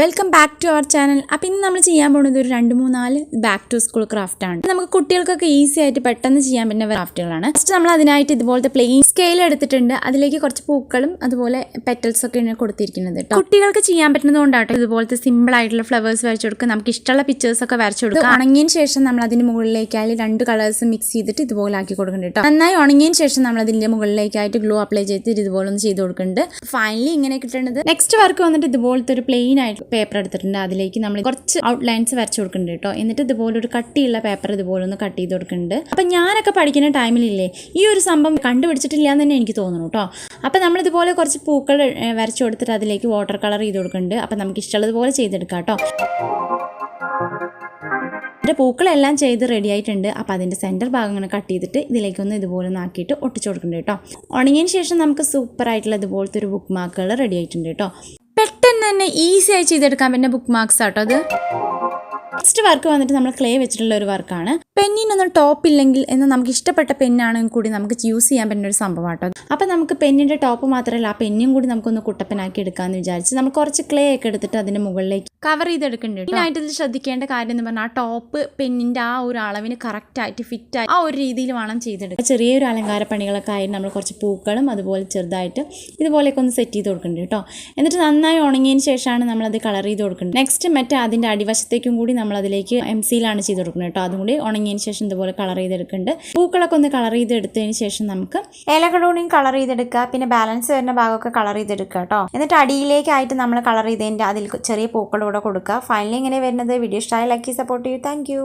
Welcome back to our channel. അപ്പോൾ ഇന്ന് നമ്മൾ ചെയ്യാൻ പോകുന്നത് ഒരു 2-3-4 ബാക്ക് ടു സ്കൂൾ ക്രാഫ്റ്റ് ആണ്. നമുക്ക് കുട്ടികൾക്കൊക്കെ ഈസി ആയിട്ട് പെട്ടെന്ന് ചെയ്യാൻ പറ്റുന്ന ക്രാഫ്റ്റുകളാണ്. ഫസ്റ്റ് നമ്മൾ അതിനായിട്ട് ഇതുപോലത്തെ പ്ലെയിൻ സ്കെയിൽ എടുത്തിട്ടുണ്ട്. അതിലേക്ക് കുറച്ച് പൂക്കളും അതുപോലെ പെറ്റൽസ് ഒക്കെയാണ് കൊടുത്തിരിക്കുന്നത് കേട്ടോ. കുട്ടികൾക്ക് ചെയ്യാൻ പറ്റുന്നത് കൊണ്ടാട്ടോ ഇതുപോലത്തെ സിമ്പിൾ ആയിട്ടുള്ള ഫ്ലവേഴ്സ് വരച്ചു കൊടുക്കുക. നമുക്ക് ഇഷ്ടമുള്ള പിക്ചേഴ്സ് ഒക്കെ വരച്ചു കൊടുക്കുക. ഉണങ്ങിയതിന് ശേഷം നമ്മൾ അതിന് മുകളിലേക്കായി 2 കളേഴ്സ് മിക്സ് ചെയ്തിട്ട് ഇതുപോലെ ആക്കി കൊടുക്കുന്നുണ്ട് കേട്ടോ. നന്നായി ഉണങ്ങിയതിന് ശേഷം നമ്മൾ അതിന്റെ മുകളിലേക്കായിട്ട് ഗ്ലൂ അപ്ലൈ ചെയ്തിട്ട് ഇതുപോലെ ഒന്ന് ചെയ്ത് കൊടുക്കുന്നുണ്ട്. ഫൈനലി ഇങ്ങനെ കിട്ടേണ്ടത്. നെക്സ്റ്റ് വർക്ക് വന്നിട്ട് ഇതുപോലത്തെ ഒരു പ്ലെയിൻ ആയിട്ട് പേപ്പർ എടുത്തിട്ടുണ്ട്. അതിലേക്ക് നമ്മൾ കുറച്ച് ഔട്ട്ലൈൻസ് വരച്ചു കൊടുക്കുന്നുണ്ട് കേട്ടോ. എന്നിട്ട് ഇതുപോലെ ഒരു കട്ടിയുള്ള പേപ്പർ ഇതുപോലെ ഒന്ന് കട്ട് ചെയ്ത് കൊടുക്കുന്നുണ്ട്. അപ്പം ഞാനൊക്കെ പഠിക്കുന്ന ടൈമിലില്ലേ ഈ ഒരു സംഭവം കണ്ടുപിടിച്ചിട്ടില്ല എന്ന് തന്നെ എനിക്ക് തോന്നുന്നു കേട്ടോ. അപ്പം നമ്മളിതുപോലെ കുറച്ച് പൂക്കൾ വരച്ചു കൊടുത്തിട്ട് അതിലേക്ക് വാട്ടർ കളർ ചെയ്ത് കൊടുക്കുന്നുണ്ട്. അപ്പം നമുക്ക് ഇഷ്ടമുള്ളതുപോലെ ചെയ്തെടുക്കാം കേട്ടോ. എൻ്റെ പൂക്കളെല്ലാം ചെയ്ത് റെഡി ആയിട്ടുണ്ട്. അപ്പോൾ അതിൻ്റെ സെൻറ്റർ ഭാഗം ഇങ്ങനെ കട്ട് ചെയ്തിട്ട് ഇതിലേക്കൊന്ന് ഇതുപോലെ ആക്കിയിട്ട് ഒട്ടിച്ചു കൊടുക്കുന്നുണ്ട് കേട്ടോ. ഉണങ്ങിയതിന് ശേഷം നമുക്ക് സൂപ്പർ ആയിട്ടുള്ള ഇതുപോലത്തെ ഒരു ബുക്ക് മാർക്കുകൾ റെഡി ആയിട്ടുണ്ട് കേട്ടോ. പെട്ടെന്ന് തന്നെ ഈസി ആയി ചെയ്തെടുക്കാൻ പറ്റുന്ന ബുക്ക് മാർക്സ് ആട്ടോ അത്. നെക്സ്റ്റ് വർക്ക് വന്നിട്ട് നമ്മൾ ക്ലേ വെച്ചിട്ടുള്ള ഒരു വർക്കാണ്. പെന്നിനൊന്നും ടോപ്പ് ഇല്ലെങ്കിൽ എന്നാൽ നമുക്ക് ഇഷ്ടപ്പെട്ട പെന്നാണെങ്കിൽ കൂടി നമുക്ക് യൂസ് ചെയ്യാൻ പറ്റുന്ന ഒരു സംഭവം കേട്ടോ. അപ്പം നമുക്ക് പെന്നിൻ്റെ ടോപ്പ് മാത്രമല്ല ആ പെന്നും കൂടി നമുക്കൊന്ന് കുട്ടപ്പനാക്കി എടുക്കാമെന്ന് വിചാരിച്ച് നമ്മൾ കുറച്ച് ക്ലേ ഒക്കെ എടുത്തിട്ട് അതിൻ്റെ മുകളിലേക്ക് കവർ ചെയ്തെടുക്കുന്നുണ്ട്. ഇതിനായിട്ട് ഇതിൽ ശ്രദ്ധിക്കേണ്ട കാര്യം എന്ന് പറഞ്ഞാൽ ആ ടോപ്പ് പെന്നിൻ്റെ ആ ഒരു അളവിന് കറക്റ്റായിട്ട് ഫിറ്റായി ആ ഒരു രീതിയിൽ വേണം ചെയ്തെടുക്കുക. ചെറിയൊരു അലങ്കാര പണികളൊക്കെ ആയിട്ട് നമ്മൾ കുറച്ച് പൂക്കളും അതുപോലെ ചെറുതായിട്ട് ഇതുപോലെയൊക്കെ ഒന്ന് സെറ്റ് ചെയ്ത് കൊടുക്കുന്നുണ്ട് കേട്ടോ. എന്നിട്ട് നന്നായി ഉണങ്ങിയതിന് ശേഷമാണ് നമ്മളത് കളർ ചെയ്ത് കൊടുക്കുന്നത്. നെക്സ്റ്റ് മറ്റേ അതിൻ്റെ അടിവശത്തേക്കും കൂടി നമ്മൾ അതിലേക്ക് MC-യിലാണ് ചെയ്ത് കൊടുക്കുന്നത് കേട്ടോ. അതും കൂടി ഉണങ്ങിയതിന് ശേഷം ഇതുപോലെ കളർ ചെയ്തെടുക്കുന്നുണ്ട്. പൂക്കളൊക്കെ ഒന്ന് കളർ ചെയ്തെടുത്തതിന് ശേഷം നമുക്ക് ഇലകളൂടെയും കളർ ചെയ്തെടുക്കുക. പിന്നെ ബാലൻസ് വരുന്ന ഭാഗമൊക്കെ കളർ ചെയ്തെടുക്കുക കേട്ടോ. എന്നിട്ട് അടിയിലേക്കായിട്ട് നമ്മൾ കളർ ചെയ്തതിൻ്റെ അതിൽ ചെറിയ പൂക്കളൂടെ കൊടുക്കുക. ഫൈനലി ഇങ്ങനെ വരുന്നത്. വീഡിയോ ഇഷ്ടമായി ലൈക്ക് സപ്പോർട്ട് ചെയ്യൂ. Thank you.